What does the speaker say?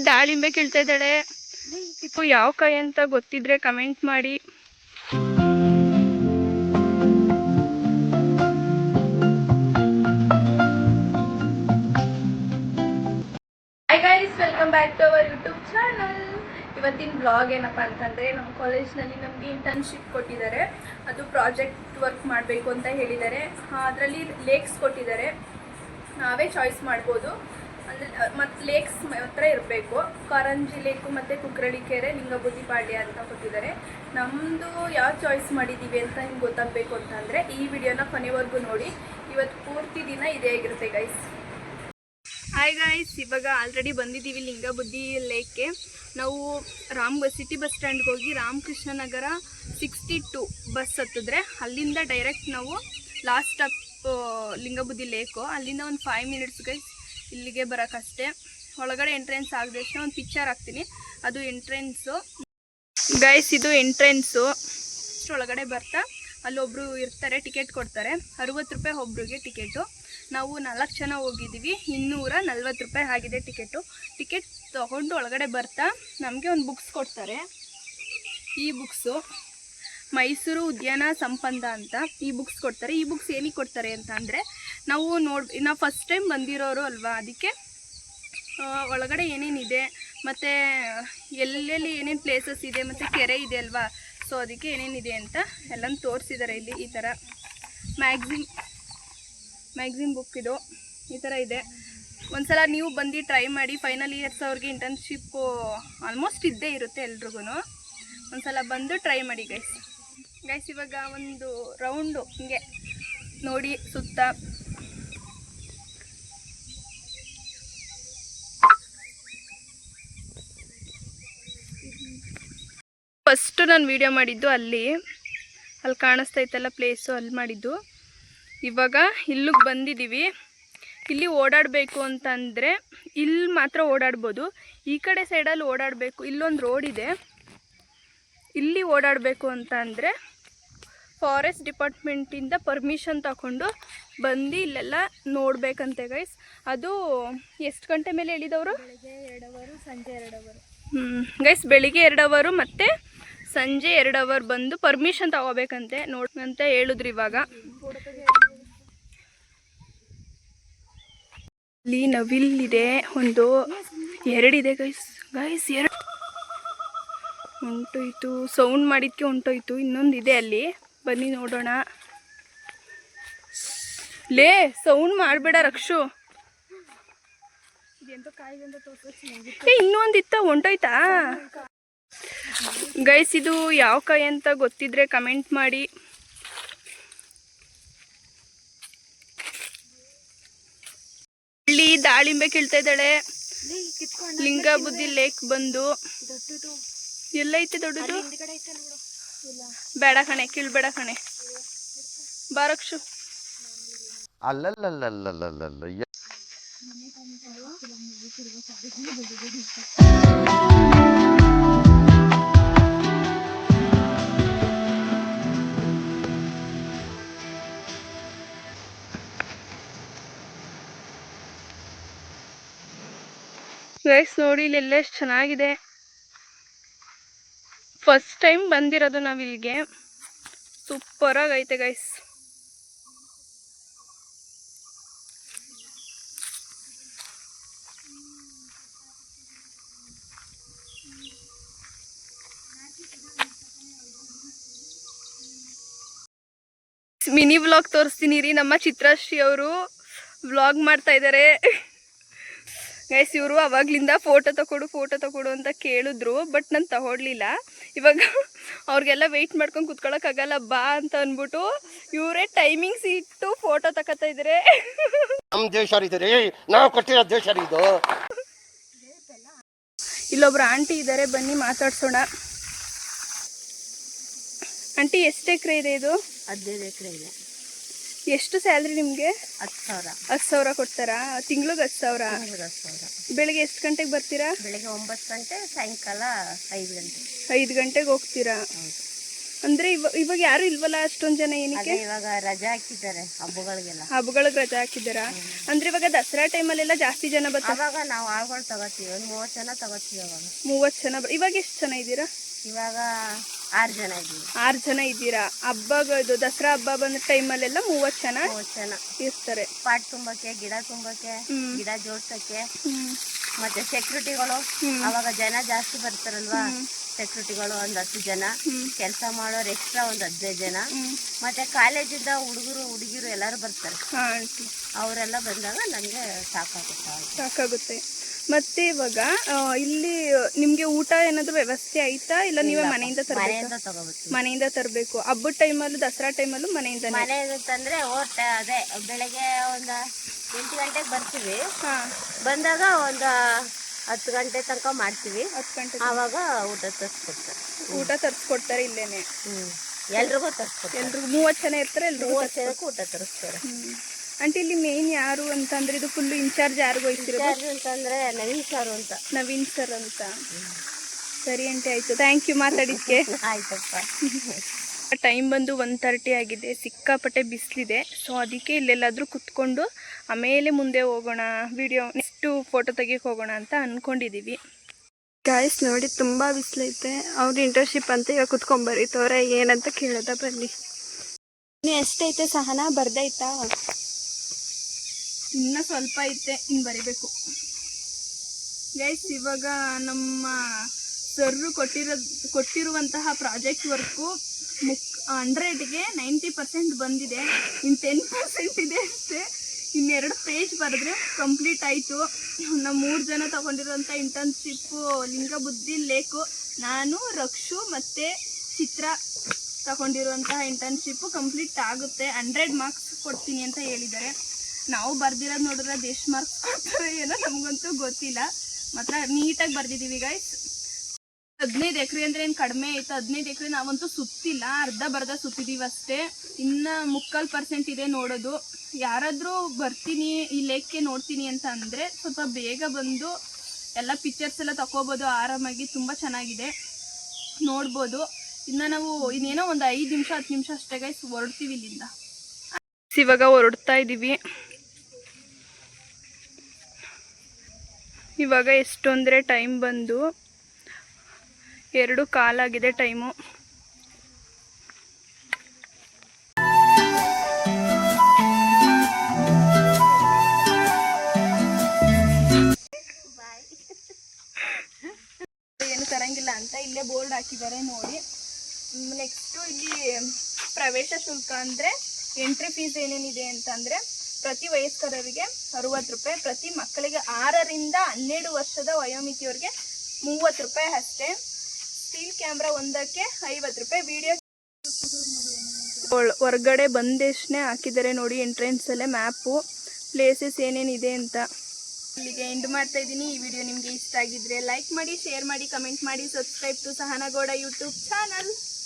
ದಾಳಿಂಬೆ ಕೀಳ್ತಾ ಇದ್ದಾಳೆ. ಇದು ಯಾವ ಕಾಯಿ ಅಂತ ಗೊತ್ತಿದ್ರೆ ಕಮೆಂಟ್ ಮಾಡಿ. Hi guys, welcome back to our YouTube channel. ಇವತ್ತಿನ ಬ್ಲಾಗ್ ಏನಪ್ಪ ಅಂತಂದರೆ, ನಮ್ಮ ಕಾಲೇಜ್ನಲ್ಲಿ ನಮಗೆ ಇಂಟರ್ನ್ಶಿಪ್ ಕೊಟ್ಟಿದ್ದಾರೆ. ಅದು ಪ್ರಾಜೆಕ್ಟ್ ವರ್ಕ್ ಮಾಡಬೇಕು ಅಂತ ಹೇಳಿದ್ದಾರೆ. ಅದರಲ್ಲಿ ಲೇಕ್ಸ್ ಕೊಟ್ಟಿದ್ದಾರೆ, ನಾವೇ ಚಾಯ್ಸ್ ಮಾಡ್ಬೋದು. ಅಂದರೆ ಮತ್ತು ಲೇಕ್ಸ್ ಹತ್ರ ಇರಬೇಕು. ಕಾರಂಜಿ ಲೇಕು ಮತ್ತು ಕುಕ್ರಳ್ಳಿ ಕೆರೆ, ಲಿಂಗಬುದ್ದಿ ಪಾಳ್ಯ ಅಂತ ಕೊಟ್ಟಿದ್ದಾರೆ. ನಮ್ಮದು ಯಾವ ಚಾಯ್ಸ್ ಮಾಡಿದ್ದೀವಿ ಅಂತ ನಿಮ್ಗೆ ಗೊತ್ತಾಗಬೇಕು ಅಂತಂದರೆ ಈ ವಿಡಿಯೋನ ಕೊನೆವರೆಗೂ ನೋಡಿ. ಇವತ್ತು ಪೂರ್ತಿ ದಿನ ಇದೇ ಆಗಿರುತ್ತೆ ಗೈಸ್. ಹಾಯ್ ಗೈಸ್, ಇವಾಗ ಆಲ್ರೆಡಿ ಬಂದಿದ್ದೀವಿ ಲಿಂಗಬುದ್ದಿ ಲೇಕ್ಗೆ. ನಾವು ಸಿಟಿ ಬಸ್ ಸ್ಟ್ಯಾಂಡ್ಗೆ ಹೋಗಿ ರಾಮಕೃಷ್ಣ ನಗರ 62 ಬಸ್ ಹತ್ತಿದ್ರೆ ಅಲ್ಲಿಂದ ಡೈರೆಕ್ಟ್ ನಾವು ಲಾಸ್ಟ್ ಸ್ಟಾಪ್ ಲಿಂಗಬುದ್ದಿ ಲೇಕು. ಅಲ್ಲಿಂದ ಒಂದು 5 ಮಿನಿಟ್ಸ್ ಗೈಸ್ ಇಲ್ಲಿಗೆ ಬರೋಕ್ಕಷ್ಟೇ. ಒಳಗಡೆ ಎಂಟ್ರೆನ್ಸ್ ಆಗದ ತಕ್ಷಣ ಒಂದು ಪಿಕ್ಚರ್ ಹಾಕ್ತೀನಿ, ಅದು ಎಂಟ್ರೆನ್ಸು ಗೈಸ್. ಇದು ಎಂಟ್ರೆನ್ಸು. ಒಳಗಡೆ ಬರ್ತಾ ಅಲ್ಲೊಬ್ಬರು ಇರ್ತಾರೆ, ಟಿಕೆಟ್ ಕೊಡ್ತಾರೆ. 60 ರೂಪಾಯಿ ಒಬ್ರಿಗೆ ಟಿಕೆಟು. ನಾವು 4 ಜನ ಹೋಗಿದ್ದೀವಿ, 240 ರೂಪಾಯಿ ಆಗಿದೆ ಟಿಕೆಟು. ಟಿಕೆಟ್ ತೊಗೊಂಡು ಒಳಗಡೆ ಬರ್ತಾ ನಮಗೆ ಒಂದು ಬುಕ್ಸ್ ಕೊಡ್ತಾರೆ. ಈ ಬುಕ್ಸು ಮೈಸೂರು ಉದ್ಯಾನ ಸಂಪಂದ ಅಂತ ಈ ಬುಕ್ಸ್ ಕೊಡ್ತಾರೆ. ಈ ಬುಕ್ಸ್ ಏನಕ್ಕೆ ಕೊಡ್ತಾರೆ ಅಂತ ಅಂದರೆ, ನಾವು ಫಸ್ಟ್ ಟೈಮ್ ಬಂದಿರೋರು ಅಲ್ವಾ, ಅದಕ್ಕೆ ಒಳಗಡೆ ಏನೇನಿದೆ ಮತ್ತು ಎಲ್ಲೆಲ್ಲಿ ಏನೇನು ಪ್ಲೇಸಸ್ ಇದೆ ಮತ್ತು ಕೆರೆ ಇದೆ ಅಲ್ವಾ, ಸೊ ಅದಕ್ಕೆ ಏನೇನಿದೆ ಅಂತ ಎಲ್ಲನೂ ತೋರಿಸಿದ್ದಾರೆ. ಇಲ್ಲಿ ಈ ಥರ ಮ್ಯಾಗ್ಝಿನ್ ಬುಕ್ ಇದು ಈ ಥರ ಇದೆ. ಒಂದ್ಸಲ ನೀವು ಬಂದು ಟ್ರೈ ಮಾಡಿ. ಫೈನಲ್ ಇಯರ್ಸ್ ಅವ್ರಿಗೆ ಇಂಟರ್ನ್ಶಿಪ್ಪು ಆಲ್ಮೋಸ್ಟ್ ಇದ್ದೇ ಇರುತ್ತೆ ಎಲ್ರಿಗೂ. ಒಂದ್ಸಲ ಬಂದು ಟ್ರೈ ಮಾಡಿ ಗೈಸ್. ಇವಾಗ ಒಂದು ರೌಂಡು ಹಿಂಗೆ ನೋಡಿ ಸುತ್ತ. ಫಸ್ಟು ನಾನು ವಿಡಿಯೋ ಮಾಡಿದ್ದು ಅಲ್ಲಿ ಕಾಣಿಸ್ತೈತಲ್ಲ ಪ್ಲೇಸು, ಅಲ್ಲಿ ಮಾಡಿದ್ದು. ಇವಾಗ ಇಲ್ಲಿಗೆ ಬಂದಿದ್ದೀವಿ. ಇಲ್ಲಿ ಓಡಾಡಬೇಕು ಅಂತಂದರೆ ಇಲ್ಲಿ ಮಾತ್ರ ಓಡಾಡ್ಬೋದು. ಈ ಕಡೆ ಸೈಡಲ್ಲಿ ಓಡಾಡಬೇಕು, ಇಲ್ಲೊಂದು ರೋಡ್ ಇದೆ. ಇಲ್ಲಿ ಓಡಾಡಬೇಕು ಅಂತ ಅಂದರೆ ಫಾರೆಸ್ಟ್ ಡಿಪಾರ್ಟ್ಮೆಂಟಿಂದ ಪರ್ಮಿಷನ್ ತಗೊಂಡು ಬಂದು ಇಲ್ಲೆಲ್ಲ ನೋಡಬೇಕಂತೆ ಗೈಸ್. ಅದು ಎಷ್ಟು ಗಂಟೆ ಮೇಲೆ ಹೇಳಿದವರು? ಬೆಳಗ್ಗೆ 2 ಅವರ್, ಸಂಜೆ 2 ಅವರ್. ಗೈಸ್, ಬೆಳಿಗ್ಗೆ 2 ಅವರ್ ಮತ್ತು ಸಂಜೆ 2 ಅವರ್ ಬಂದು ಪರ್ಮಿಷನ್ ತಗೋಬೇಕಂತೆ ಅಂತ ಹೇಳಿದ್ರು. ಇವಾಗ ಇಲ್ಲಿ ನವಿಲಿದೆ, ಒಂದು 2 ಇದೆ ಗೈಸ್. 2 ಹೊಂಟೋಯ್ತು, ಸೌಂಡ್ ಮಾಡಿದ್ಕೆ ಹೊಂಟೋಯ್ತು. ಇನ್ನೊಂದು ಇದೆ ಅಲ್ಲಿ, ಬನ್ನಿ ನೋಡೋಣ. ಲೇ ಸೌಂಡ್ ಮಾಡಬೇಡ ರಕ್ಷು. ಇನ್ನೊಂದಿತ್ತ ಹೊಂಟೋಯ್ತಾ ಗೈಸ್? ಇದು ಯಾವ ಕಾಯಿ ಅಂತ ಗೊತ್ತಿದ್ರೆ ಕಮೆಂಟ್ ಮಾಡಿ. ಇಲ್ಲಿ ದಾಳಿಂಬೆ ಕೀಳ್ತಾ ಇದ್ದಾಳೆ. ಲಿಂಗಬುದ್ದಿ ಲೇಕ್ ಬಂದು ಎಲ್ಲೈತೆ ದೊಡ್ಡದು? ಬೇಡ ಕಣೆ, ಕೀಳ್ಬೇಡ ಕಣೆ, ಬಾರಕ್ಷು. ಗೈಸ್ ನೋಡಿ, ಇಲ್ಲೆಲ್ಲ ಎಷ್ಟು ಚೆನ್ನಾಗಿದೆ. ಫಸ್ಟ್ ಟೈಮ್ ಬಂದಿರೋದು ನಾವಿಲ್ಲಿಗೆ. ಸೂಪರಾಗಿ ಐತೆ ಗೈಸ್. ಮಿನಿ ವ್ಲಾಗ್ ತೋರಿಸ್ತೀನಿ ರೀ. ನಮ್ಮ ಚಿತ್ರಶ್ರೀ ಅವರು ವ್ಲಾಗ್ ಮಾಡ್ತಾ ಇದ್ದಾರೆ ಗೈಸ್. ಇವರು ಅವಾಗ್ಲಿಂದ ಫೋಟೋ ತಗೊಡು ಅಂತ ಕೇಳಿದ್ರು, ಬಟ್ ನಾನು ತಗೊಡ್ಲಿಲ್ಲ. ಇವಾಗ ಅವ್ರಿಗೆಲ್ಲ ವೆಯ್ಟ್ ಮಾಡ್ಕೊಂಡು ಕುತ್ಕೊಳ್ಳೋಕ್ಕಾಗಲ್ಲ, ಬಾ ಅಂತ ಅಂದ್ಬಿಟ್ಟು ಇವರೇ ಟೈಮಿಂಗ್ಸ್ ಇಟ್ಟು ಫೋಟೋ ತಗೋತಾ ಇದ್ದಾರೆ. ನಮ್ಮ ದೇಶ ನಾವು ಕೊಟ್ಟಿರೋ ದೇಶ ಇದು. ಇಲ್ಲೊಬ್ರು ಆಂಟಿ ಇದ್ದಾರೆ, ಬನ್ನಿ ಮಾತಾಡ್ಸೋಣ. ಆಂಟಿ, ಎಷ್ಟು ಎಕರೆ ಇದೆ ಇದು? 15 ಎಕರೆ ಇದೆ. ಎಷ್ಟು ಸ್ಯಾಲ್ರಿ ನಿಮಗೆ? 10,000. 10,000 ಕೊಡ್ತಾರಾ ತಿಂಗ್ಳಿಗೆ? 10,000. ಬೆಳಿಗ್ಗೆ ಎಷ್ಟು ಗಂಟೆಗೆ ಬರ್ತೀರಾ? ಬೆಳಿಗ್ಗೆ 9 ಗಂಟೆ, ಸಾಯಂಕಾಲ 5 ಗಂಟೆ. 5 ಗಂಟೆಗೆ ಹೋಗ್ತೀರಾ? ಅಂದ್ರೆ ಇವಾಗ ಯಾರು ಇಲ್ವಲ್ಲ ಅಷ್ಟೊಂದ್ ಜನ ಏನಕ್ಕೆ? ಅದೇ ಇವಾಗ ರಜೆ ಹಾಕಿದ್ದಾರೆ ಹಬ್ಬಗಳಿಗೆಲ್ಲ. ಹಬ್ಬಗಳಿಗೆ ರಜೆ ಹಾಕಿದ್ದಾರಾ? ಅಂದ್ರೆ ಇವಾಗ ದಸರಾ ಟೈಮಲ್ಲೆಲ್ಲ ಜಾಸ್ತಿ ಜನ ಬರ್ತಾರೆ. ಅವಾಗ ನಾವು ಆಳ್ಗಳು ತಗೋತೀವಿ, ಒಂದು 30 ಜನ ತಗೋತೀವಿ. ಅವಾಗ 30 ಜನ. ಇವಾಗ ಎಷ್ಟು ಜನ ಇದ್ದೀರಾ? ಇವಾಗ 6 ಜನ ಇದ್ದೀವಿ. 6 ಜನ ಇದ್ದೀರಾ. ಹಬ್ಬಗಳು ದಸರಾ ಹಬ್ಬ ಬಂದ ಟೈಮಲ್ಲೆಲ್ಲ 30 ಜನ 30 ಜನ ಇರ್ತಾರೆ. ಪಾಟ್ ತುಂಬಕ್ಕೆ, ಗಿಡ ತುಂಬಕ್ಕೆ, ಗಿಡ ಜೋಡ್ಸಕ್ಕೆ, ಮತ್ತೆ ಸೆಕ್ಯೂರಿಟಿಗಳು. ಅವಾಗ ಜನ ಜಾಸ್ತಿ ಬರ್ತಾರಲ್ವಾ, ಸೆಕ್ಯೂರಿಟಿಗಳು ಒಂದು 10 ಜನ, ಕೆಲಸ ಮಾಡೋರು ಎಕ್ಸ್ಟ್ರಾ ಒಂದು 15 ಜನ, ಮತ್ತೆ ಕಾಲೇಜಿಂದ ಹುಡುಗಿರು ಎಲ್ಲರೂ ಬರ್ತಾರೆ. ಅವರೆಲ್ಲ ಬಂದಾಗ ನನಗೆ ಸಾಕಾಗುತ್ತೆ. ಮತ್ತೆ ಇವಾಗ ಇಲ್ಲಿ ನಿಮ್ಗೆ ಊಟ ಏನಾದ್ರು ವ್ಯವಸ್ಥೆ ಆಯ್ತಾ, ಇಲ್ಲ ನೀವೇ ಮನೆಯಿಂದ ತಗೋಬೇಕು? ಮನೆಯಿಂದ ತರಬೇಕು. ಹಬ್ಬದ ಟೈಮಲ್ಲೂ ದಸರಾ ಟೈಮಲ್ಲೂ ಮನೆಯಿಂದ ತಂದ್ರೆ ಅದೇ ಬೆಳಗ್ಗೆ ಒಂದು 8 ಗಂಟೆಗೆ ಬರ್ತೀವಿ. ಬಂದಾಗ ಒಂದು 10 ಗಂಟೆ ತನಕ ಮಾಡ್ತೀವಿ. 10 ಗಂಟೆ ಆವಾಗ ಊಟ ತರಿಸ್ಕೊಡ್ತಾರೆ ಇಲ್ಲೇನೆ. ಎಲ್ರಿಗೂ ತರಿಸ್ಕೊಡ್ತಾರೆ. ಎಲ್ರಿಗೂ 30 ಜನ ಇರ್ತಾರೆ, ಎಲ್ರಿಗೂ 30 ಜನಕ್ಕೂ ಊಟ ತರಿಸ್ತಾರೆ. ಆಂಟಿ ಇಲ್ಲಿ ಮೇನ್ ಯಾರು ಅಂತಂದ್ರೆ ಇದು ಫುಲ್ ಇನ್ಚಾರ್ಜ್ ಯಾರಿಗೂ ಇನ್ಚಾರ್ಜ್ ಅಂತಂದ್ರೆ ನವೀನ್ ಸರ್ ಅಂತ. ಸರಿ ಆಂಟಿ, ಆಯ್ತು, ಥ್ಯಾಂಕ್ ಯು ಮಾತಾಡಿದ್ಕೆ. ಆಯ್ತಪ್ಪ. ಟೈಮ್ ಬಂದು 1:30 ಆಗಿದೆ. ಸಿಕ್ಕಾಪಟ್ಟೆ ಬಿಸಿಲಿದೆ. ಸೊ ಅದಕ್ಕೆ ಇಲ್ಲೆಲ್ಲಾದರೂ ಕುತ್ಕೊಂಡು ಆಮೇಲೆ ಮುಂದೆ ಹೋಗೋಣ, ವಿಡಿಯೋ ನೆಕ್ಸ್ಟು ಫೋಟೋ ತೆಗಿಯೋಕೆ ಹೋಗೋಣ ಅಂತ ಅಂದ್ಕೊಂಡಿದ್ದೀವಿ. ಗಾಯ್ಸ್ ನೋಡಿ, ತುಂಬ ಬಿಸಿಲೈತೆ. ಅವ್ರು ಇಂಟರ್ನ್ಶಿಪ್ ಅಂತ ಈಗ ಕುತ್ಕೊಂಡು ಬರೀತವ್ರೆ. ಏನಂತ ಕೇಳೋದ ಬನ್ನಿ. ಇನ್ನು ಎಷ್ಟೈತೆ ಸಹನಾ, ಬರ್ದೈತಾ? ಇನ್ನು ಸ್ವಲ್ಪ ಐತೆ, ಇನ್ನು ಬರಿಬೇಕು. ಗೈಸ್ ಇವಾಗ ನಮ್ಮ ಸರ್ರು ಕೊಟ್ಟಿರುವಂತಹ ಪ್ರಾಜೆಕ್ಟ್ ವರ್ಕು 100ಗೆ 90% ಬಂದಿದೆ. ಇನ್ನು 10% ಇದೆ ಅಷ್ಟೇ. ಇನ್ನೆರಡು ಪೇಜ್ ಬರೆದ್ರೆ ಕಂಪ್ಲೀಟ್ ಆಯಿತು. ನಾವು 3 ಜನ ತಗೊಂಡಿರೋಂಥ ಇಂಟರ್ನ್ಶಿಪ್ಪು ಲಿಂಗಬುದ್ಧಿ ಲೇಕು, ನಾನು, ರಕ್ಷು ಮತ್ತು ಚಿತ್ರ ತಗೊಂಡಿರುವಂತಹ ಇಂಟರ್ನ್ಶಿಪ್ಪು ಕಂಪ್ಲೀಟ್ ಆಗುತ್ತೆ. 100 ಮಾರ್ಕ್ಸ್ ಕೊಡ್ತೀನಿ ಅಂತ ಹೇಳಿದ್ದಾರೆ. ನಾವು ಬರ್ದಿರೋದು ನೋಡಿದ್ರೆ ಎಷ್ಟು ಮಾರ್ಕ್ಸ್ ಕೊಡ್ತಾರೆ ಏನೋ ನಮಗಂತೂ ಗೊತ್ತಿಲ್ಲ. ಮಾತ್ರ ನೀಟಾಗಿ ಬರ್ದಿದ್ದೀವಿ ಗೈಸ್. 15 ಎಕರೆ ಅಂದರೆ ಏನು ಕಡಿಮೆ ಆಯಿತು. 15 ಎಕರೆ ನಾವಂತೂ ಸುತ್ತಿಲ್ಲ, ಅರ್ಧ ಸುತ್ತಿದ್ದೀವಿ ಅಷ್ಟೇ. ಇನ್ನು 3/4% ಇದೆ ನೋಡೋದು. ಯಾರಾದರೂ ಬರ್ತೀನಿ ಈ ಲೇಕ್ಗೆ ನೋಡ್ತೀನಿ ಅಂತ ಅಂದರೆ ಸ್ವಲ್ಪ ಬೇಗ ಬಂದು ಎಲ್ಲ ಪಿಕ್ಚರ್ಸ್ ಎಲ್ಲ ತಗೋಬೋದು ಆರಾಮಾಗಿ. ತುಂಬ ಚೆನ್ನಾಗಿದೆ, ನೋಡ್ಬೋದು. ಇನ್ನು ನಾವು ಇನ್ನೇನೋ ಒಂದು 5 ನಿಮಿಷ 10 ನಿಮಿಷ ಅಷ್ಟೇ ಗೈಸ್ ಹೊರಡ್ತೀವಿ ಇಲ್ಲಿಂದ. ಇವಾಗ ಹೊರಡ್ತಾ ಇದ್ದೀವಿ. ಇವಾಗ ಎಷ್ಟು ಅಂದರೆ ಟೈಮ್ ಬಂದು 2:15 ಟೈಮು. ಏನು ತರಂಗಿಲ್ಲ ಅಂತ ಇಲ್ಲೇ ಬೋರ್ಡ್ ಹಾಕಿದ್ದಾರೆ ನೋಡಿ. ನೆಕ್ಸ್ಟು ಇಲ್ಲಿ ಪ್ರವೇಶ ಶುಲ್ಕ ಅಂದರೆ ಎಂಟ್ರಿ ಫೀಸ್ ಏನೇನಿದೆ ಅಂತಂದರೆ ಪ್ರತಿ ವಯಸ್ಕರರಿಗೆ 60 ರೂಪಾಯಿ, ಪ್ರತಿ ಮಕ್ಕಳಿಗೆ 6ರಿಂದ 12 ವರ್ಷದ ವಯೋಮಿತಿಯವರಿಗೆ 30 ರೂಪಾಯಿ ಅಷ್ಟೇ. ಸ್ಟೀಲ್ ಕ್ಯಾಮ್ರಾ ಒಂದಕ್ಕೆ 50 ರೂಪಾಯಿ. ವಿಡಿಯೋ ಹೊರಗಡೆ ಬಂದೆಷ್ಟೇ ಹಾಕಿದ್ದಾರೆ ನೋಡಿ ಎಂಟ್ರೆನ್ಸಲ್ಲೇ ಮ್ಯಾಪು, ಪ್ಲೇಸಸ್ ಏನೇನಿದೆ ಅಂತ. ಇಲ್ಲಿಗೆ ಎಂಡ್ ಮಾಡ್ತಾ ಇದ್ದೀನಿ. ಈ ವಿಡಿಯೋ ನಿಮಗೆ ಇಷ್ಟ ಆಗಿದ್ರೆ ಲೈಕ್ ಮಾಡಿ, ಶೇರ್ ಮಾಡಿ, ಕಮೆಂಟ್ ಮಾಡಿ, subscribe to Sahana Gowda YouTube channel.